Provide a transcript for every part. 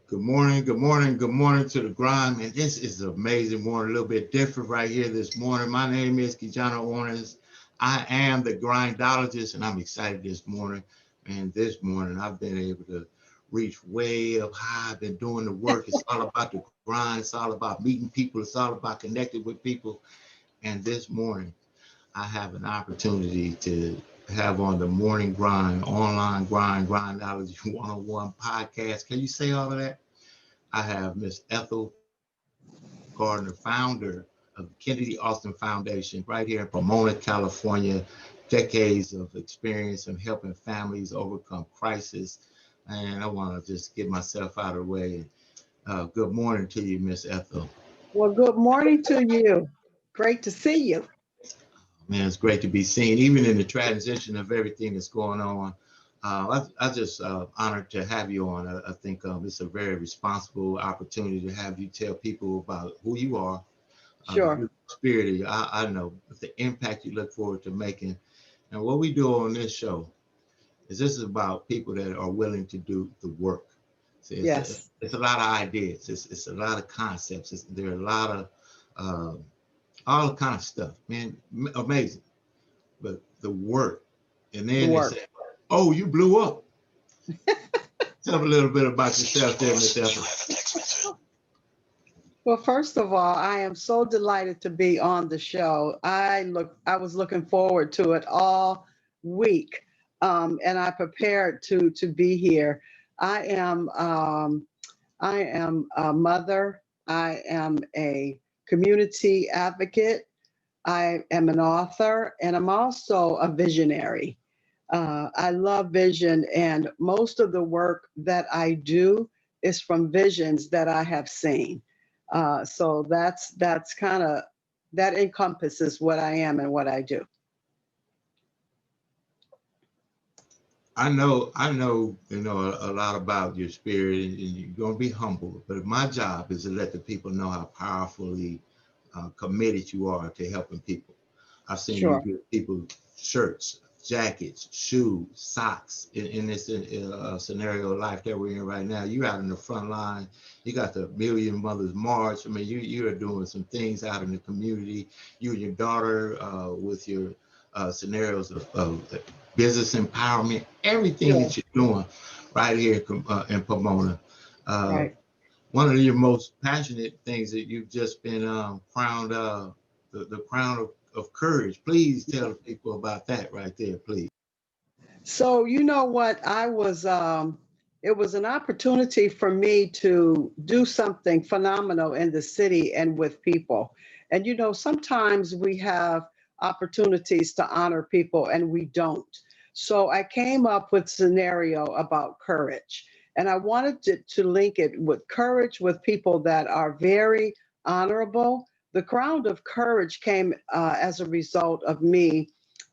Good morning, good morning, good morning to the grind. Man, this is an amazing morning, a little bit different right here this morning. My name is Kijana Owens. I am the grindologist, and I'm excited this morning. And this morning, I've been able to reach way up high. I've been doing the work. It's all about the grind. It's all about meeting people. It's all about connecting with people. And this morning, I have an opportunity to have on the Morning Grind, Online Grind Grindology101 Podcast. Can you say all of that? I have Miss Ethel Gardner, founder of Kennedy Austin Foundation, right here in Pomona, California. Decades of experience in helping families overcome crisis. And I want to just get myself out of the way. Good morning to you, Miss Ethel. Well, good morning to you. Great to see you. Man, it's great to be seen, even in the transition of everything that's going on. I just honored to have you on. I think it's a very responsible opportunity to have you tell people about who you are, Sure. your spirit. I know the impact you look forward to making. And what we do on this show is this is about people that are willing to do the work. See, Yes. it's a lot of ideas. It's a lot of concepts. There are a lot of all kind of stuff, man, amazing. But the work, and The then they work. say, "Oh, you blew up." Tell me a little bit about yourself, there, Miss Ethel. Well, first of all, I am so delighted to be on the show. I was looking forward to it all week, and I prepared to be here. I am I am a mother. I am a community advocate. I am an author, and I'm also a visionary. I love vision, and most of the work that I do is from visions that I have seen. So that's kind of that encompasses what I am and what I do. I know, a lot about your spirit, and you're gonna be humble. But my job is to let the people know how powerfully committed you are to helping people. I've seen you Sure. give people shirts, jackets, shoes, socks in this scenario of life that we're in right now. You're out in the front line. You got the Million Mothers March. I mean, you are doing some things out in the community. You and your daughter with your scenarios of business empowerment, everything Yeah. that you're doing right here in Pomona. Uh, Right. One of your most passionate things that you've just been crowned the crown of courage. Please tell the people about that right there, please. So you know what? It was an opportunity for me to do something phenomenal in the city and with people. And you know, sometimes we have opportunities to honor people and we don't. So I came up with scenario about courage. And I wanted to link it with courage with people that are very honorable. The crown of courage came as a result of me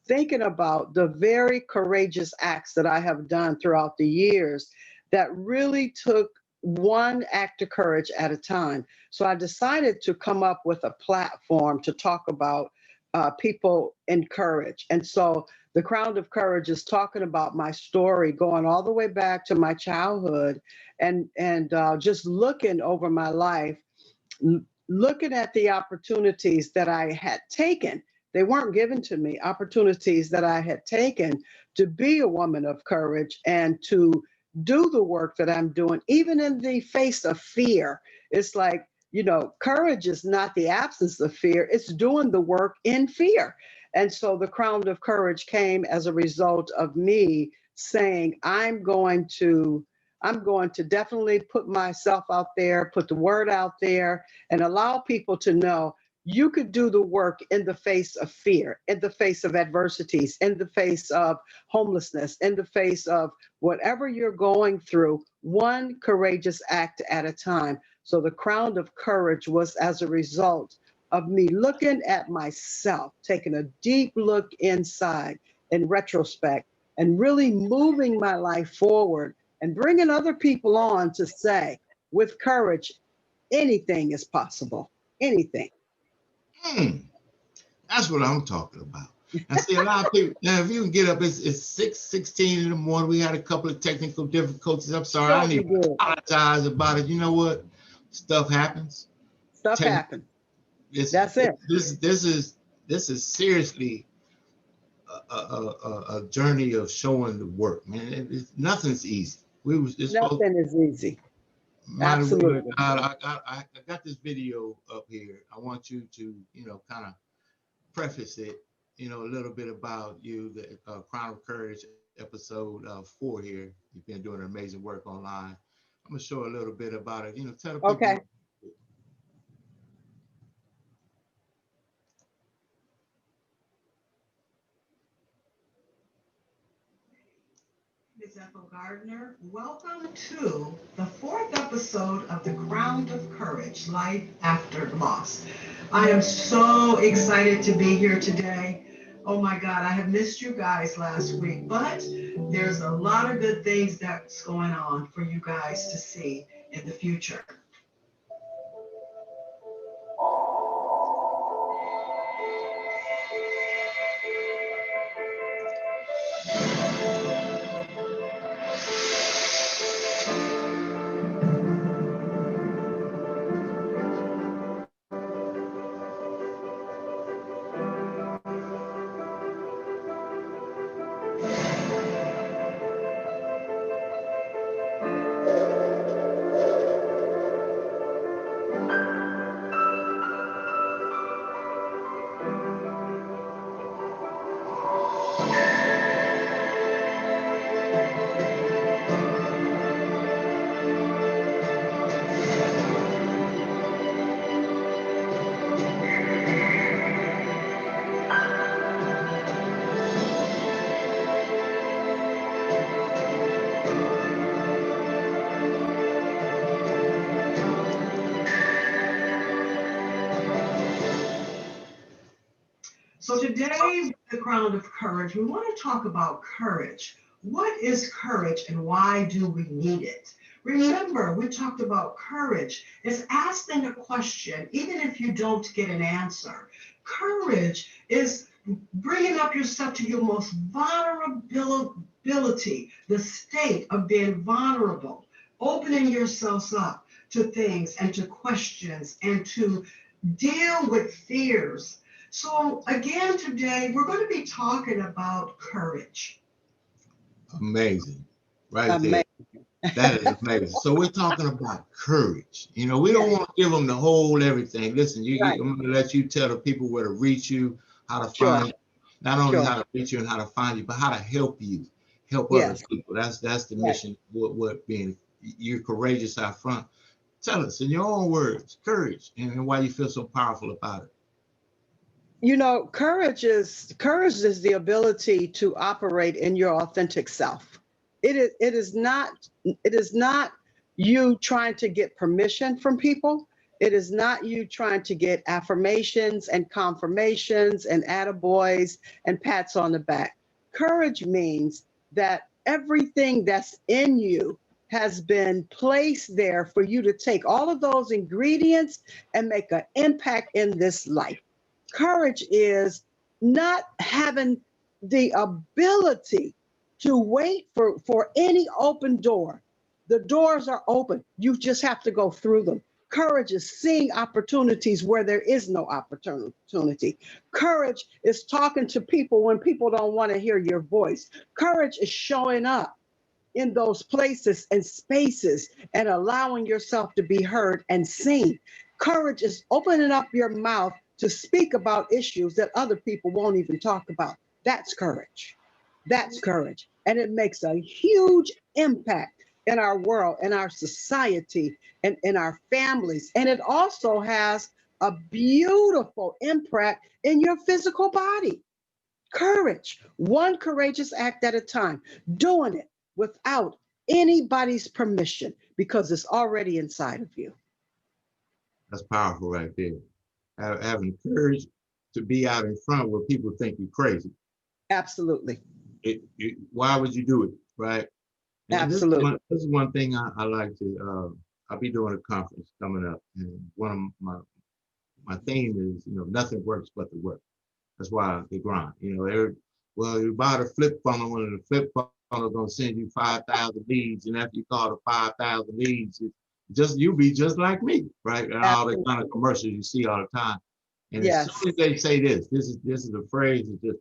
thinking about the very courageous acts that I have done throughout the years that really took one act of courage at a time. So I decided to come up with a platform to talk about people in courage. And so the Crown of Courage is talking about my story going all the way back to my childhood and just looking over my life, looking at the opportunities that I had taken. They weren't given to me, opportunities that I had taken to be a woman of courage and to do the work that I'm doing, even in the face of fear. It's like, you know, courage is not the absence of fear, it's doing the work in fear. And so the crown of courage came as a result of me saying, I'm going to definitely put myself out there, put the word out there, and allow people to know you could do the work in the face of fear, in the face of adversities, in the face of homelessness, in the face of whatever you're going through, one courageous act at a time. So the crown of courage was as a result of me looking at myself, taking a deep look inside in retrospect, and really moving my life forward and bringing other people on to say, with courage, anything is possible. Anything. Mm, that's what I'm talking about. I see a lot of people. Now, if you can get up, it's 6:16 in the morning. We had a couple of technical difficulties. I'm sorry. I Sure, don't we even did. apologize about it. You know what? Stuff happens. Stuff Technical. happened. This That's it. this is seriously a journey of showing the work, man. Nothing's easy. We was just supposed. Nothing is easy. Mighty woman of Absolutely. God, I got this video up here. I want you to, kind of preface it, a little bit about you, the Crown of Courage episode 4 here. You've been doing amazing work online. I'm gonna show a little bit about it. Tell the people. Okay. Ms. Ethel Gardner. Welcome to the 4th episode of The Ground of Courage, Life After Loss. I am so excited to be here today. Oh my God, I have missed you guys last week, but there's a lot of good things that's going on for you guys to see in the future. So today, with the Crown of Courage, we want to talk about courage. What is courage and why do we need it? Remember, we talked about courage is asking a question, even if you don't get an answer. Courage is bringing up yourself to your most vulnerability, the state of being vulnerable, opening yourselves up to things and to questions and to deal with fears. So again, today we're going to be talking about courage. Amazing, right there. Amazing. That is amazing. So we're talking about courage. We don't Yes. want to give them the whole everything. Listen, Right. I'm going to let you tell the people where to reach you, how to Sure. find you. Not only Sure. how to reach you and how to find you, but how to help you, help other Yes. people. That's the Right. mission. What being you're courageous out front. Tell us in your own words, courage, and why you feel so powerful about it. Courage is the ability to operate in your authentic self. It is not you trying to get permission from people. It is not you trying to get affirmations and confirmations and attaboys and pats on the back. Courage means that everything that's in you has been placed there for you to take all of those ingredients and make an impact in this life. Courage is not having the ability to wait for any open door. The doors are open. You just have to go through them. Courage is seeing opportunities where there is no opportunity. Courage is talking to people when people don't want to hear your voice. Courage is showing up in those places and spaces and allowing yourself to be heard and seen. Courage is opening up your mouth to speak about issues that other people won't even talk about. That's courage. That's courage. And it makes a huge impact in our world, in our society, and in our families. And it also has a beautiful impact in your physical body. Courage, one courageous act at a time, doing it without anybody's permission because it's already inside of you. That's powerful right there. Having courage to be out in front where people think you're crazy. Absolutely. Why would you do it, right? And Absolutely. this is one thing I like to. I'll be doing a conference coming up, and one of my theme is, nothing works but the work. That's why they grind. You know, well, you buy the flip funnel, and the flip funnel gonna send you 5,000 leads, and after you call the 5,000 leads, you be just like me, right? And all the kind of commercials you see all the time. And as soon as they say this is a phrase that just,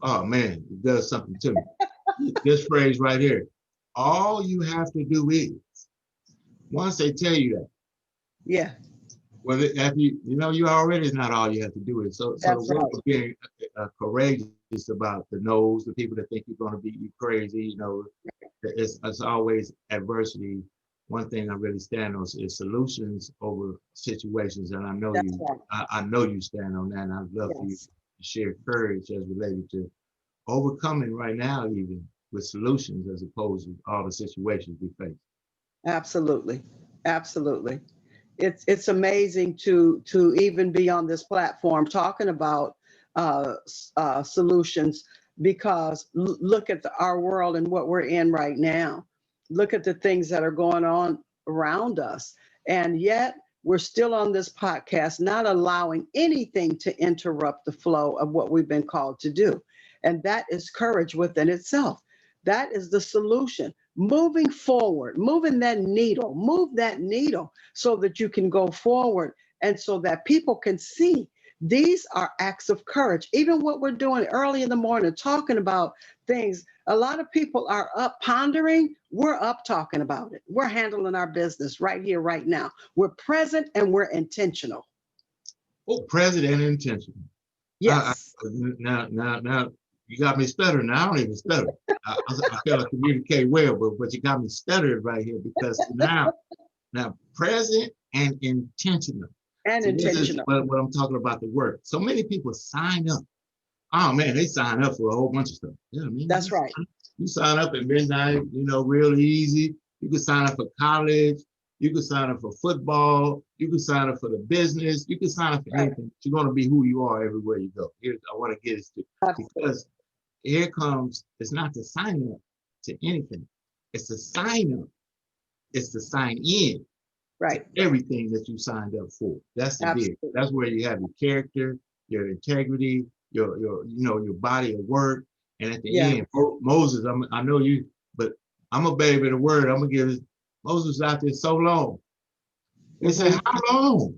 oh man, it does something to me. This phrase right here. All you have to do is, once they tell you that, yeah, well, after you already is not all you have to do is. So the work of being courageous about the no's, the people that think you're going to be crazy, you know, it's always adversity. One thing I really stand on is solutions over situations, and I know I know you stand on that, and I'd love for you to share courage as related to overcoming right now, even with solutions as opposed to all the situations we face. Absolutely, absolutely. It's amazing to even be on this platform talking about solutions, because look at our world and what we're in right now. Look at the things that are going on around us, and yet we're still on this podcast, not allowing anything to interrupt the flow of what we've been called to do. And that is courage within itself. That is the solution. Moving forward, move that needle so that you can go forward and so that people can see these are acts of courage. Even what we're doing early in the morning, talking about things, a lot of people are up pondering. We're up talking about it. We're handling our business right here, right now. We're present and we're intentional. Oh, present and intentional. Yes. Now, you got me stuttering. Now, I don't even stutter. I feel I communicate well, but you got me stuttered right here, because now present and intentional. And See, this is intentional. what I'm talking about, the work. So many people sign up. Oh man, they sign up for a whole bunch of stuff. Yeah, I mean, That's right. You sign up at midnight, real easy. You can sign up for college. You can sign up for football. You can sign up for the business. You can sign up for anything. You're going to be who you are everywhere you go. Here, I want to get it to, because here comes, it's not to sign up to anything. It's to sign up. It's to sign in to everything that you signed up for. That's the deal. That's where you have your character, your integrity, your body of work. And at the end, Moses, I know you, but I'm a baby of the word. I'm gonna give it. Moses was out there so long. They said, how long?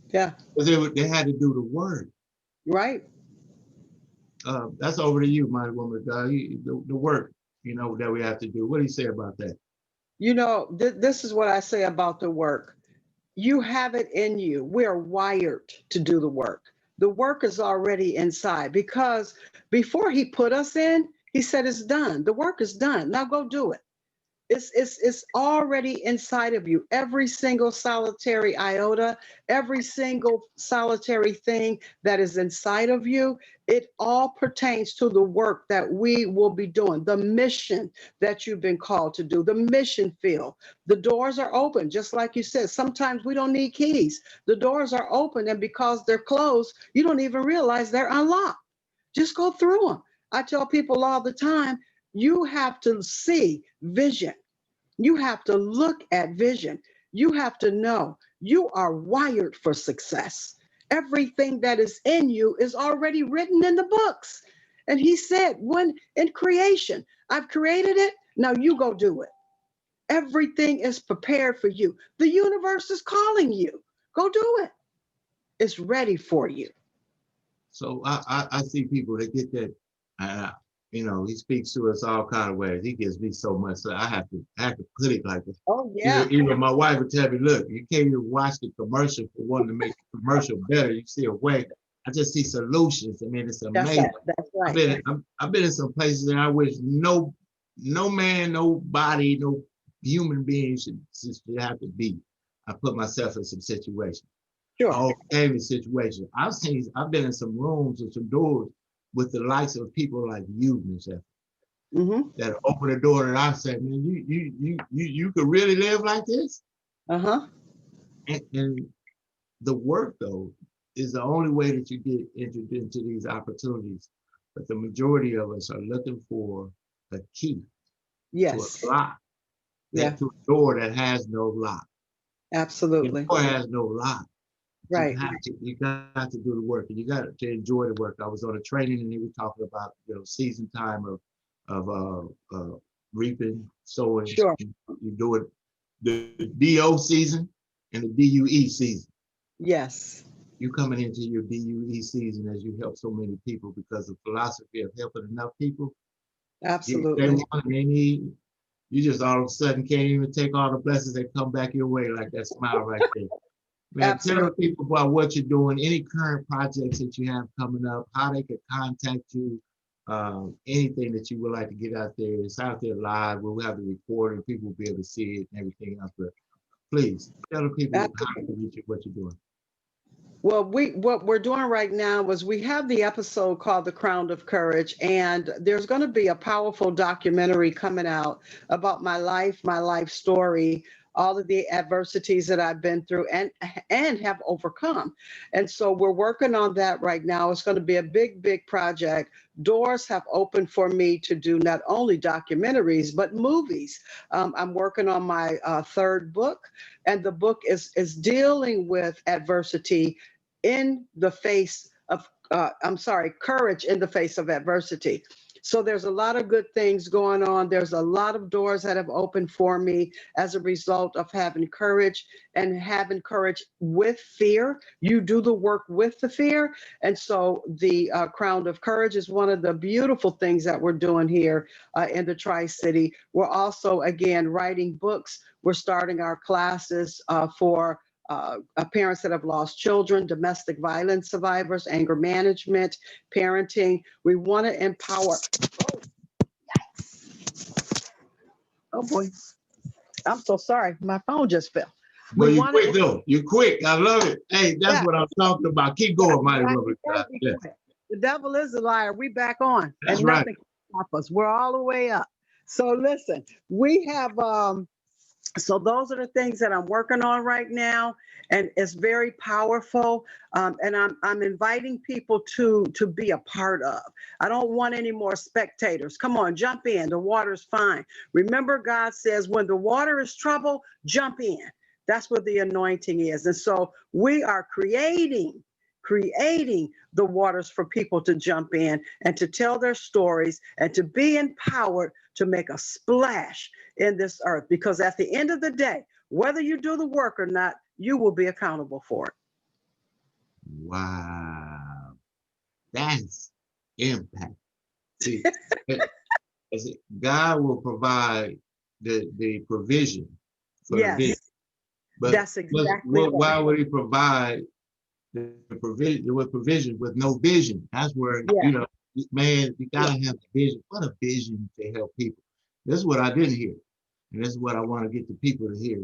Yeah. Because they had to do the work. Right. That's over to you, my woman. The work, that we have to do. What do you say about that? This is what I say about the work. You have it in you. We're wired to do the work. The work is already inside, because before he put us in, he said, it's done. The work is done. Now go do it. It's already inside of you. Every single solitary iota, every single solitary thing that is inside of you, it all pertains to the work that we will be doing, the mission that you've been called to do, the mission field. The doors are open, just like you said. Sometimes we don't need keys. The doors are open, and because they're closed, you don't even realize they're unlocked. Just go through them. I tell people all the time, you have to see vision. You have to look at vision. You have to know you are wired for success. Everything that is in you is already written in the books. And he said, when in creation, I've created it. Now you go do it. Everything is prepared for you. The universe is calling you. Go do it. It's ready for you. So I see people that get that. He speaks to us all kind of ways. He gives me so much, so I have to put it like this. Oh yeah. Even my wife would tell me, "Look, you can't even watch the commercial for wanting to make the commercial better. You see a way." I just see solutions. I mean, it's amazing. That's right. I've been in some places, and I wish no man, nobody, no human being should have to be. I put myself in some situations. Sure. All kind of situations. I've been in some rooms and some doors with the likes of people like you, Miss Ethel, that open the door, and I say, man, you could really live like this? And the work, though, is the only way that you get entered into these opportunities. But the majority of us are looking for a key to a lock, to a door that has no lock. Absolutely. The door has no lock. Right. You got to do the work, and you got to enjoy the work. I was on a training, and they were talking about season time of reaping, sowing. Sure. You do it the DO season and the DUE season. Yes. You coming into your DUE season as you help so many people, because the philosophy of helping enough people. Absolutely. They want and they need. You just all of a sudden can't even take all the blessings that come back your way, like that smile right there. Man, tell the people about what you're doing, any current projects that you have coming up, how they can contact you, anything that you would like to get out there. It's out there live. We'll have the recording. People will be able to see it and everything else. But please tell the people how to reach you, what you're doing. Well, what we're doing right now is we have the episode called The Crown of Courage, and there's going to be a powerful documentary coming out about my life story, all of the adversities that I've been through and have overcome. And so we're working on that right now. It's going to be a big project. Doors have opened for me to do not only documentaries, but movies. I'm working on my third book, and the book is dealing with adversity in the face of, courage in the face of adversity. So there's a lot of good things going on. There's a lot of doors that have opened for me as a result of having courage, and having courage with fear. You do the work with the fear. And so the Crown of Courage is one of the beautiful things that we're doing here in the Tri-City. We're also, again, writing books. We're starting our classes for parents that have lost children, domestic violence survivors, anger management, parenting. We want to empower. Oh boy, I'm so sorry. My phone just fell. Well, you're quick though. You're quick. I love it. Hey, that's what I'm talking about. Keep going, mighty woman. Yeah. The devil is a liar. We back on. That's and right. Nothing can stop us. We're all the way up. So listen, we have so those are the things that I'm working on right now, and it's very powerful. And I'm inviting people to be a part of. I don't want any more spectators. Come on, jump in. The water's fine. Remember, God says, when the water is trouble, jump in. That's what the anointing is. And so we are creating the waters for people to jump in and to tell their stories and to be empowered to make a splash in this earth. Because at the end of the day, whether you do the work or not, you will be accountable for it. Wow. That's impact. See, God will provide the provision for the vision. But that's exactly why would he provide the provision with no vision? That's where, man, you gotta have a vision. What a vision to help people. This is what I didn't hear. And this is what I want to get the people to hear.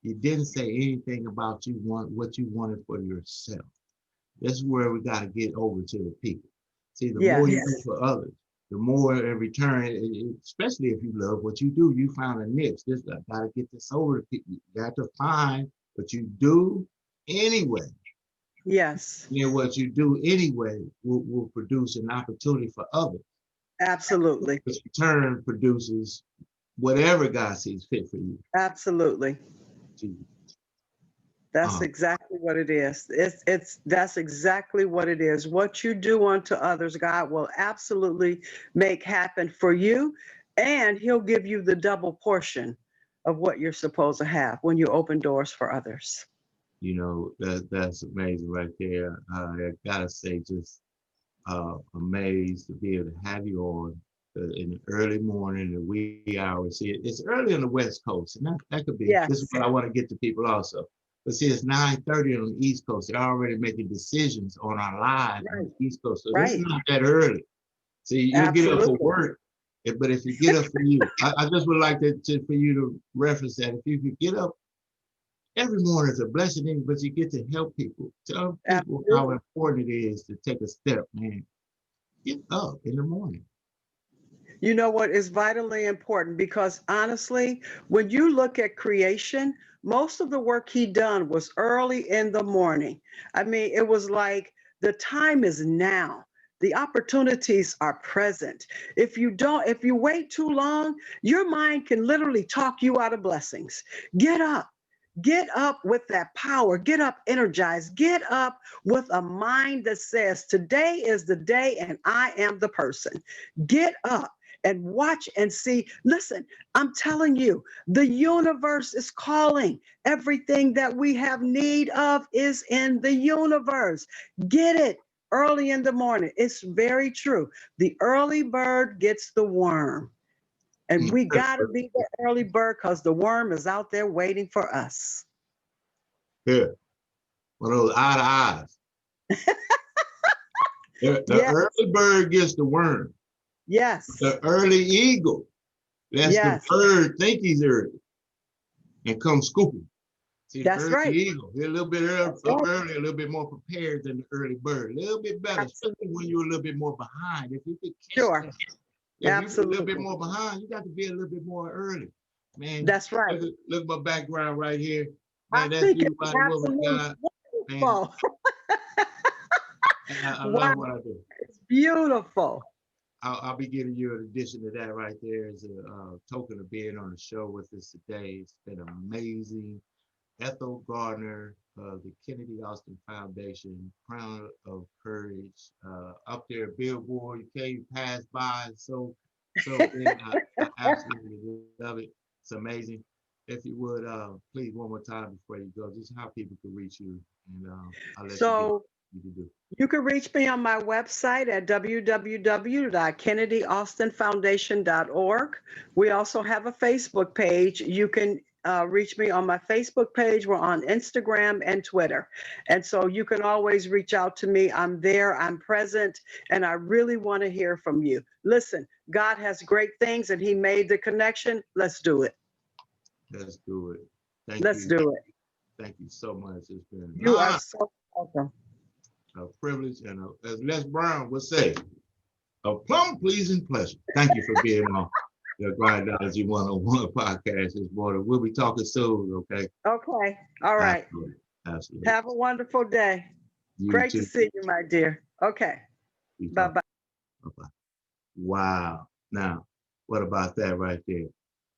You didn't say anything about what you wanted for yourself. This is where we got to get over to the people. See, the more you do for others, the more in return, especially if you love what you do, you found a niche. I got to get this over to people. You got to find what you do anyway. Yes. And what you do anyway will produce an opportunity for others. Absolutely. Which in turn produces whatever God sees fit for you. Absolutely. That's exactly what it is. That's exactly what it is. What you do unto others, God will absolutely make happen for you, and he'll give you the double portion of what you're supposed to have when you open doors for others. You know, that's amazing right there. I gotta say, just amazed to be able to have you on in the early morning, the wee hours. See, it's early on the West Coast, and that could be. Yes. This is what I want to get to people also. But see, it's 9:30 on the East Coast. They're already making decisions on our lives on the East Coast. So this is not that early. See, you'll get up for work, but if you get up for you, I just would like for you to reference that. If you could get up every morning, is a blessing, but you get to help people. Tell people how important it is to take a step, man. Get up in the morning. You know what is vitally important, because honestly, when you look at creation, most of the work he done was early in the morning. I mean, it was like the time is now. The opportunities are present. If you wait too long, your mind can literally talk you out of blessings. Get up. Get up with that power. Get up energized. Get up with a mind that says, today is the day and I am the person. Get up and watch and see. Listen, I'm telling you, the universe is calling. Everything that we have need of is in the universe. Get it early in the morning. It's very true. The early bird gets the worm. And we got to be the early bird because the worm is out there waiting for us. Yeah, one of those eye to eyes. The Yes. early bird gets the worm. Yes. The early eagle, that's the Yes. bird think he's early and come scooping. See, the That's early right. eagle, he's a little bit early, That's right. a little bit more prepared than the early bird. A little bit better, especially when you're a little bit more behind. If you could catch Sure. that, if you're a Absolutely. little bit more behind, you got to be a little bit more early. Man, That's right. look at my background right here. I Man, that's think you it's by the woman absolutely God. Man, wonderful. I Wow. love what I do. It's beautiful. I'll be giving you an addition to that right there as a token of being on the show with us today. It's been amazing. Ethel Gardner of the Kennedy Austin Foundation, Crown of Courage, up there, Billboard. You can't pass by. So I absolutely love it. It's amazing. If you would, please, one more time before you go, just how people can reach you, and I'll let you do what you can do. You can reach me on my website at www.kennedyaustinfoundation.org. We also have a Facebook page. You can reach me on my Facebook page. We're on Instagram and Twitter. And so you can always reach out to me. I'm there, I'm present, and I really want to hear from you. Listen, God has great things and He made the connection. Let's do it. Let's do it. Let's do it. Thank you so much. It's been You are so welcome. A privilege and as Les Brown would say, a plum pleasing pleasure. Thank you for being on the Grindology101 Podcast this morning. We'll be talking soon, okay? Okay. All right. Absolutely. Have a wonderful day. Great to see you, my dear. Okay. Bye-bye. Bye-bye. Wow. Now, what about that right there?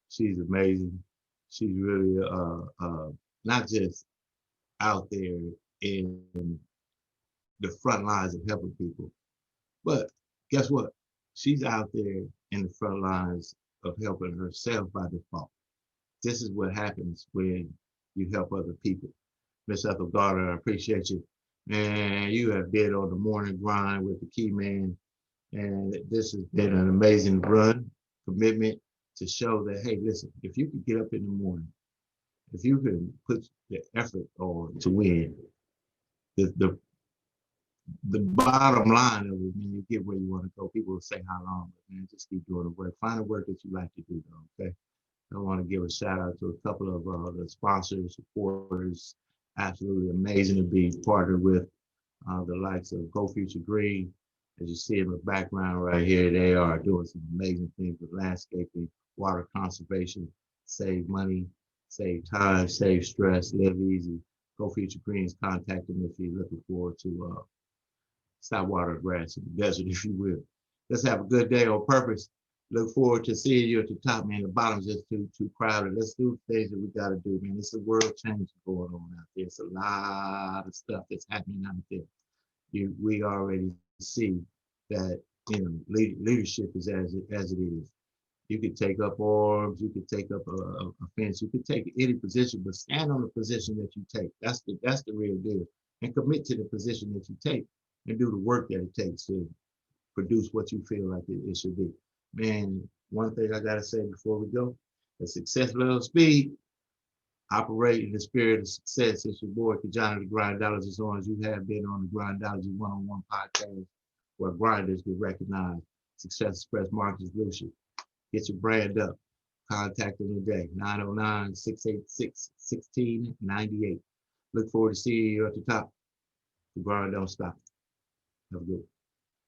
She's amazing. She's really not just out there in the front lines of helping people, but guess what? She's out there in the front lines of helping herself by default. This is what happens when you help other people. Miss Ethel Gardner, I appreciate you. And you have been on the morning grind with the key man. And this has been an amazing run, commitment to show that, hey, listen, if you can get up in the morning, if you can put the effort on to win, the bottom line of it, when you get where you want to go, people will say how long, but man, just keep doing the work. Find the work that you like to do, though, okay? I want to give a shout out to a couple of the sponsors, supporters. Absolutely amazing to be partnered with the likes of Go Future Green. As you see in the background right here, they are doing some amazing things with landscaping, water conservation, save money, save time, save stress, live easy. Go Future Greens, contact them if you're looking forward to stop watering grass in the desert, if you will. Let's have a good day on purpose. Look forward to seeing you at the top, man. The bottom's just too crowded. Let's do things that we got to do, man. It's a world change going on out there. It's a lot of stuff that's happening out there. We already see that, leadership is as it is. You could take up arms, you could take up a fence, you could take any position, but stand on the position that you take. That's the real deal. And commit to the position that you take and do the work that it takes to produce what you feel like it should be. Man, one thing I gotta say before we go, the success level speed, operate in the spirit of success. It's your boy, Kijana the Grindologist, on as you have been on the Grindology101 Podcast, where grinders get recognized. Success Express Marketing Solution. Get your brand up. Contact them today, 909-686-1698. Look forward to seeing you at the top. The grind don't stop. Have a good one.